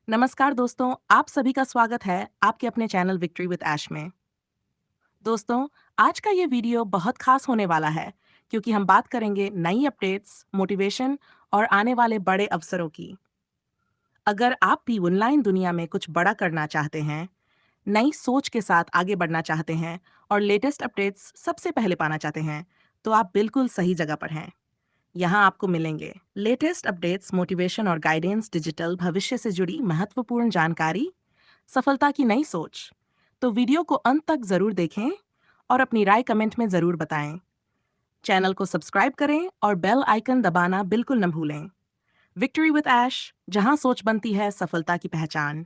नमस्कार दोस्तों, आप सभी का स्वागत है आपके अपने चैनल विक्ट्री विद ऐश में। दोस्तों, आज का ये वीडियो बहुत खास होने वाला है क्योंकि हम बात करेंगे नई अपडेट्स, मोटिवेशन और आने वाले बड़े अवसरों की। अगर आप भी ऑनलाइन दुनिया में कुछ बड़ा करना चाहते हैं, नई सोच के साथ आगे बढ़ना चाहते हैं और लेटेस्ट अपडेट्स सबसे पहले पाना चाहते हैं, तो आप बिल्कुल सही जगह पर हैं। यहाँ आपको मिलेंगे लेटेस्ट अपडेट्स, मोटिवेशन और गाइडेंस, डिजिटल भविष्य से जुड़ी महत्वपूर्ण जानकारी, सफलता की नई सोच। तो वीडियो को अंत तक जरूर देखें और अपनी राय कमेंट में जरूर बताएं। चैनल को सब्सक्राइब करें और बेल आइकन दबाना बिल्कुल न भूलें। विक्ट्री विद ऐश, जहां सोच बनती है सफलता की पहचान।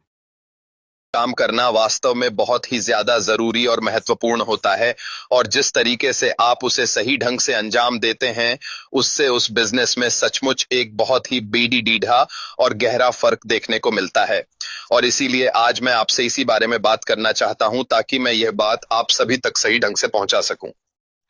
काम करना वास्तव में बहुत ही ज्यादा जरूरी और महत्वपूर्ण होता है। और जिस तरीके से आप उसे सही ढंग से अंजाम देते हैं, उससे उस बिजनेस में सचमुच एक बहुत ही बेडी डीढ़ा और गहरा फर्क देखने को मिलता है। और इसीलिए आज मैं आपसे इसी बारे में बात करना चाहता हूं, ताकि मैं यह बात आप सभी तक सही ढंग से पहुंचा सकूं।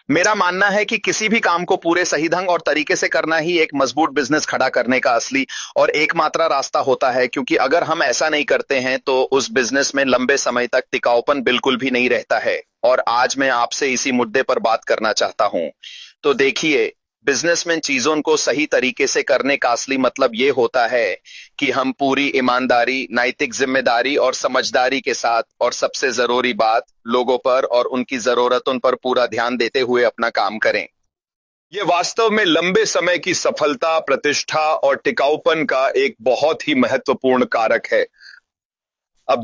मेरा मानना है कि किसी भी काम को पूरे सही ढंग और तरीके से करना ही एक मजबूत बिजनेस खड़ा करने का असली और एकमात्र रास्ता होता है, क्योंकि अगर हम ऐसा नहीं करते हैं तो उस बिजनेस में लंबे समय तक टिकाऊपन बिल्कुल भी नहीं रहता है। और आज मैं आपसे इसी मुद्दे पर बात करना चाहता हूं। तो देखिए, बिजनेस में चीजों को सही तरीके से करने का असली मतलब ये होता है कि हम पूरी ईमानदारी, नैतिक जिम्मेदारी और समझदारी के साथ, और सबसे जरूरी बात, लोगों पर और उनकी जरूरतों पर पूरा ध्यान देते हुए अपना काम करें। ये वास्तव में लंबे समय की सफलता, प्रतिष्ठा और टिकाऊपन का एक बहुत ही महत्वपूर्ण कारक है। अब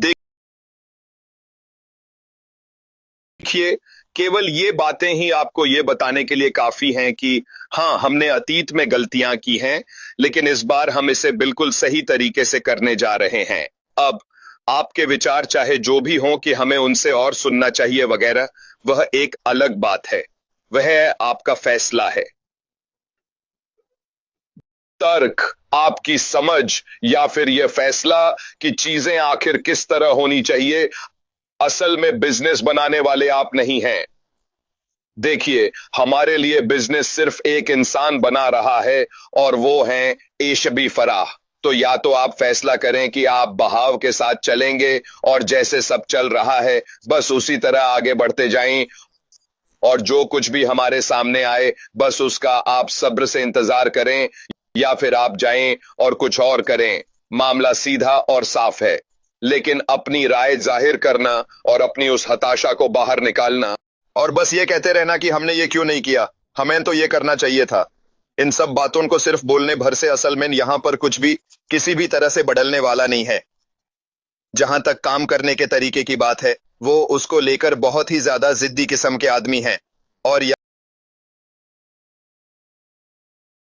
देखिए, केवल ये बातें ही आपको ये बताने के लिए काफी हैं कि हाँ, हमने अतीत में गलतियां की हैं, लेकिन इस बार हम इसे बिल्कुल सही तरीके से करने जा रहे हैं। अब आपके विचार चाहे जो भी हों कि हमें उनसे और सुनना चाहिए वगैरह, वह एक अलग बात है। वह आपका फैसला है। तर्क, आपकी समझ, या फिर यह फैसला कि चीजें आखिर किस तरह होनी चाहिए, असल में बिजनेस बनाने वाले आप नहीं हैं। देखिए, हमारे लिए बिजनेस सिर्फ एक इंसान बना रहा है, और वो हैं एशबी फराह। तो या तो आप फैसला करें कि आप बहाव के साथ चलेंगे और जैसे सब चल रहा है बस उसी तरह आगे बढ़ते जाएं, और जो कुछ भी हमारे सामने आए बस उसका आप सब्र से इंतजार करें, या फिर आप जाएं और कुछ और करें। मामला सीधा और साफ है। लेकिन अपनी राय जाहिर करना और अपनी उस हताशा को बाहर निकालना और बस ये कहते रहना कि हमने ये क्यों नहीं किया, हमें तो ये करना चाहिए था, इन सब बातों को सिर्फ बोलने भर से असल में यहां पर कुछ भी किसी भी तरह से बदलने वाला नहीं है। जहां तक काम करने के तरीके की बात है, वो उसको लेकर बहुत ही ज्यादा जिद्दी किस्म के आदमी हैं। और या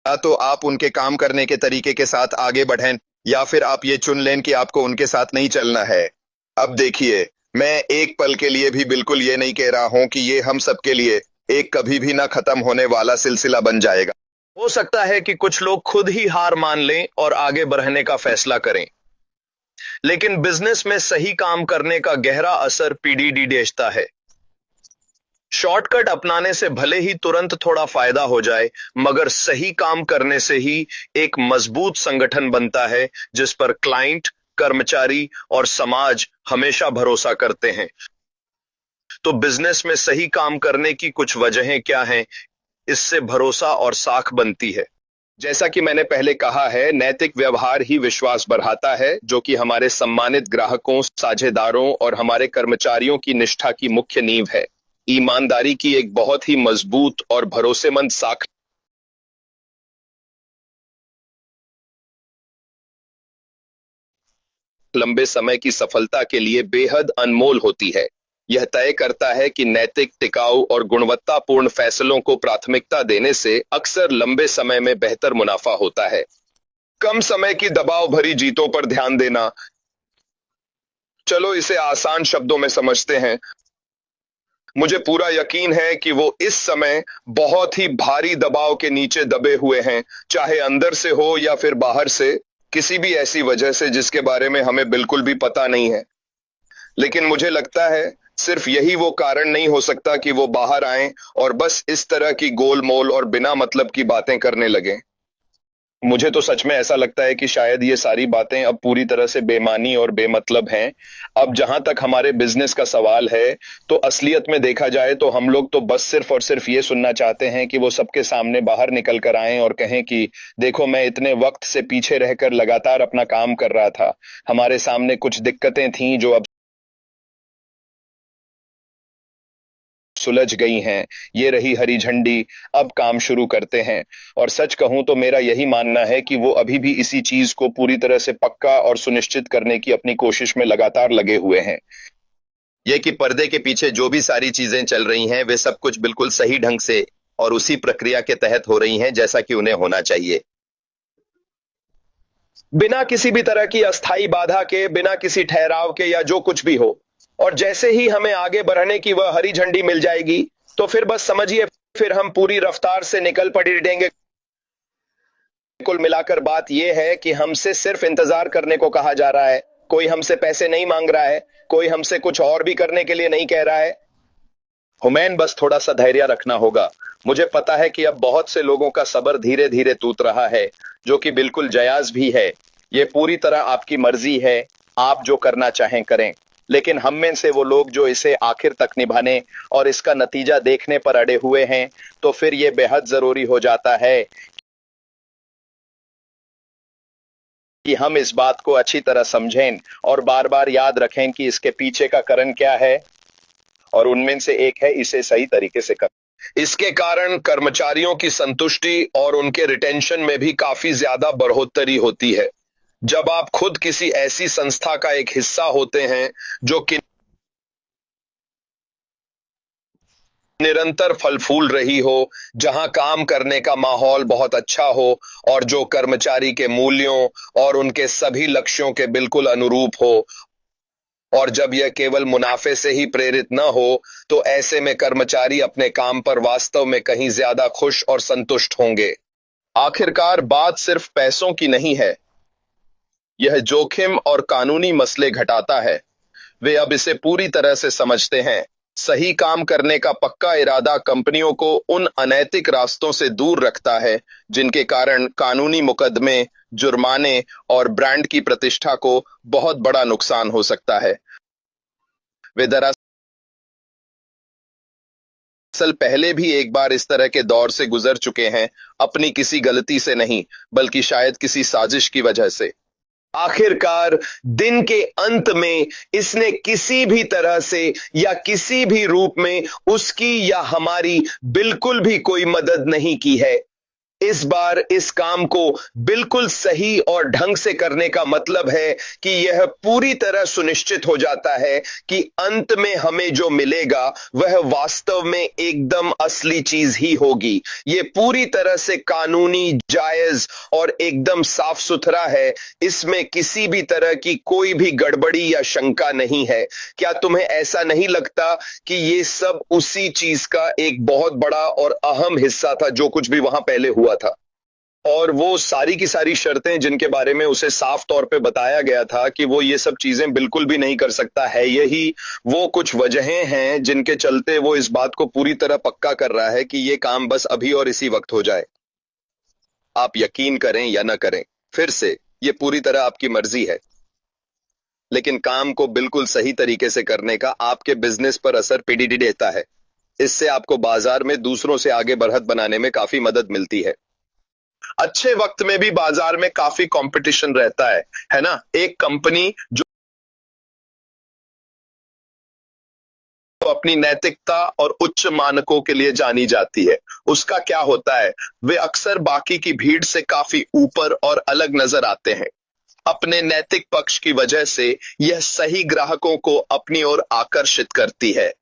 तो आप उनके काम करने के तरीके के साथ आगे बढ़ें, या फिर आप ये चुन लें कि आपको उनके साथ नहीं चलना है। अब देखिए, मैं एक पल के लिए भी बिल्कुल ये नहीं कह रहा हूं कि ये हम सबके लिए एक कभी भी ना खत्म होने वाला सिलसिला बन जाएगा। हो सकता है कि कुछ लोग खुद ही हार मान लें और आगे बढ़ने का फैसला करें, लेकिन बिजनेस में सही काम करने का गहरा असर पीढ़ी देता है। शॉर्टकट अपनाने से भले ही तुरंत थोड़ा फायदा हो जाए, मगर सही काम करने से ही एक मजबूत संगठन बनता है जिस पर क्लाइंट, कर्मचारी और समाज हमेशा भरोसा करते हैं। तो बिजनेस में सही काम करने की कुछ वजहें क्या हैं? इससे भरोसा और साख बनती है। जैसा कि मैंने पहले कहा है, नैतिक व्यवहार ही विश्वास बढ़ाता है, जो कि हमारे सम्मानित ग्राहकों, साझेदारों और हमारे कर्मचारियों की निष्ठा की मुख्य नींव है। ईमानदारी की एक बहुत ही मजबूत और भरोसेमंद साख लंबे समय की सफलता के लिए बेहद अनमोल होती है। यह तय करता है कि नैतिक, टिकाऊ और गुणवत्तापूर्ण फैसलों को प्राथमिकता देने से अक्सर लंबे समय में बेहतर मुनाफा होता है। कम समय की दबाव भरी जीतों पर ध्यान देना। चलो इसे आसान शब्दों में समझते हैं। मुझे पूरा यकीन है कि वो इस समय बहुत ही भारी दबाव के नीचे दबे हुए हैं, चाहे अंदर से हो या फिर बाहर से, किसी भी ऐसी वजह से जिसके बारे में हमें बिल्कुल भी पता नहीं है। लेकिन मुझे लगता है सिर्फ यही वो कारण नहीं हो सकता कि वो बाहर आए और बस इस तरह की गोलमोल और बिना मतलब की बातें करने लगे। मुझे तो सच में ऐसा लगता है कि शायद ये सारी बातें अब पूरी तरह से बेमानी और बेमतलब हैं। अब जहां तक हमारे बिजनेस का सवाल है, तो असलियत में देखा जाए तो हम लोग तो बस सिर्फ और सिर्फ ये सुनना चाहते हैं कि वो सबके सामने बाहर निकल कर आएं और कहें कि देखो, मैं इतने वक्त से पीछे रहकर लगातार अपना काम कर रहा था। हमारे सामने कुछ दिक्कतें थीं जो अब सुलझ गई हैं। ये रही हरी झंडी, अब काम शुरू करते हैं। और सच कहूं तो मेरा यही मानना है कि वो अभी भी इसी चीज को पूरी तरह से पक्का और सुनिश्चित करने की अपनी कोशिश में लगातार लगे हुए हैं। ये कि पर्दे के पीछे जो भी सारी चीजें चल रही हैं, वे सब कुछ बिल्कुल सही ढंग से और उसी प्रक्रिया के तहत हो रही हैं जैसा कि उन्हें होना चाहिए, बिना किसी भी तरह की अस्थाई बाधा के, बिना किसी ठहराव के या जो कुछ भी हो। और जैसे ही हमें आगे बढ़ने की वह हरी झंडी मिल जाएगी, तो फिर बस समझिए, फिर हम पूरी रफ्तार से निकल पड़ेंगे। कुल मिलाकर बात यह है कि हमसे सिर्फ इंतजार करने को कहा जा रहा है। कोई हमसे पैसे नहीं मांग रहा है, कोई हमसे कुछ और भी करने के लिए नहीं कह रहा है। हुमैन, बस थोड़ा सा धैर्य रखना होगा। मुझे पता है कि अब बहुत से लोगों का सब्र धीरे धीरे टूट रहा है, जो कि बिल्कुल जायज भी है। ये पूरी तरह आपकी मर्जी है, आप जो करना चाहें करें। लेकिन हम में से वो लोग जो इसे आखिर तक निभाने और इसका नतीजा देखने पर अड़े हुए हैं, तो फिर ये बेहद जरूरी हो जाता है कि हम इस बात को अच्छी तरह समझें और बार बार याद रखें कि इसके पीछे का कारण क्या है। और उनमें से एक है इसे सही तरीके से करना। इसके कारण कर्मचारियों की संतुष्टि और उनके रिटेंशन में भी काफी ज्यादा बढ़ोतरी होती है। जब आप खुद किसी ऐसी संस्था का एक हिस्सा होते हैं जो कि निरंतर फल फूल रही हो, जहां काम करने का माहौल बहुत अच्छा हो और जो कर्मचारी के मूल्यों और उनके सभी लक्ष्यों के बिल्कुल अनुरूप हो, और जब यह केवल मुनाफे से ही प्रेरित न हो, तो ऐसे में कर्मचारी अपने काम पर वास्तव में कहीं ज्यादा खुश और संतुष्ट होंगे। आखिरकार बात सिर्फ पैसों की नहीं है, यह जोखिम और कानूनी मसले घटाता है। वे अब इसे पूरी तरह से समझते हैं। सही काम करने का पक्का इरादा कंपनियों को उन अनैतिक रास्तों से दूर रखता है जिनके कारण कानूनी मुकदमे, जुर्माने और ब्रांड की प्रतिष्ठा को बहुत बड़ा नुकसान हो सकता है। वे दरअसल पहले भी एक बार इस तरह के दौर से गुजर चुके हैं, अपनी किसी गलती से नहीं, बल्कि शायद किसी साजिश की वजह से। आखिरकार दिन के अंत में इसने किसी भी तरह से या किसी भी रूप में उसकी या हमारी बिल्कुल भी कोई मदद नहीं की है। इस बार इस काम को बिल्कुल सही और ढंग से करने का मतलब है कि यह पूरी तरह सुनिश्चित हो जाता है कि अंत में हमें जो मिलेगा वह वास्तव में एकदम असली चीज ही होगी। ये पूरी तरह से कानूनी, जायज और एकदम साफ सुथरा है। इसमें किसी भी तरह की कोई भी गड़बड़ी या शंका नहीं है। क्या तुम्हें ऐसा नहीं लगता कि ये सब उसी चीज का एक बहुत बड़ा और अहम हिस्सा था जो कुछ भी वहां पहले हुआ था? और वो सारी की सारी शर्तें जिनके बारे में उसे साफ तौर पे बताया गया था कि वो ये सब चीजें बिल्कुल भी नहीं कर सकता है, यही वो कुछ वजहें हैं जिनके चलते वो इस बात को पूरी तरह पक्का कर रहा है कि ये काम बस अभी और इसी वक्त हो जाए। आप यकीन करें या न करें, फिर से ये पूरी तरह आपकी मर्जी है, लेकिन काम को बिल्कुल सही तरीके से करने का आपके बिजनेस पर असर पीडीडी देता है। इससे आपको बाजार में दूसरों से आगे बढ़त बनाने में काफी मदद मिलती है। अच्छे वक्त में भी बाजार में काफी कंपटीशन रहता है ना? एक कंपनी जो अपनी नैतिकता और उच्च मानकों के लिए जानी जाती है, उसका क्या होता है? वे अक्सर बाकी की भीड़ से काफी ऊपर और अलग नजर आते हैं। अपने नैतिक पक्ष की वजह से यह सही ग्राहकों को अपनी ओर आकर्षित करती है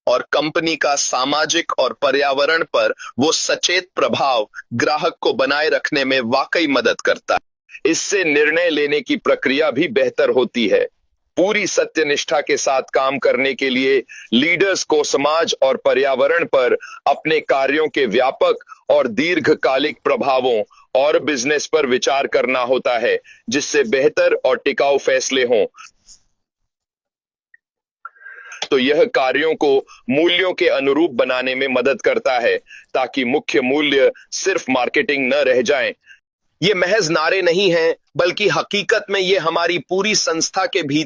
और कंपनी का सामाजिक और पर्यावरण पर वो सचेत प्रभाव ग्राहक को बनाए रखने में वाकई मदद करता है। इससे निर्णय लेने की प्रक्रिया भी बेहतर होती है। पूरी सत्यनिष्ठा के साथ काम करने के लिए लीडर्स को समाज और पर्यावरण पर अपने कार्यों के व्यापक और दीर्घकालिक प्रभावों और बिजनेस पर विचार करना होता है, जिससे बेहतर और टिकाऊ फैसले हों। तो यह कार्यों को मूल्यों के अनुरूप बनाने में मदद करता है, ताकि मुख्य मूल्य सिर्फ मार्केटिंग न रह जाएं, ये महज नारे नहीं हैं, बल्कि हकीकत में ये हमारी पूरी संस्था के भीतर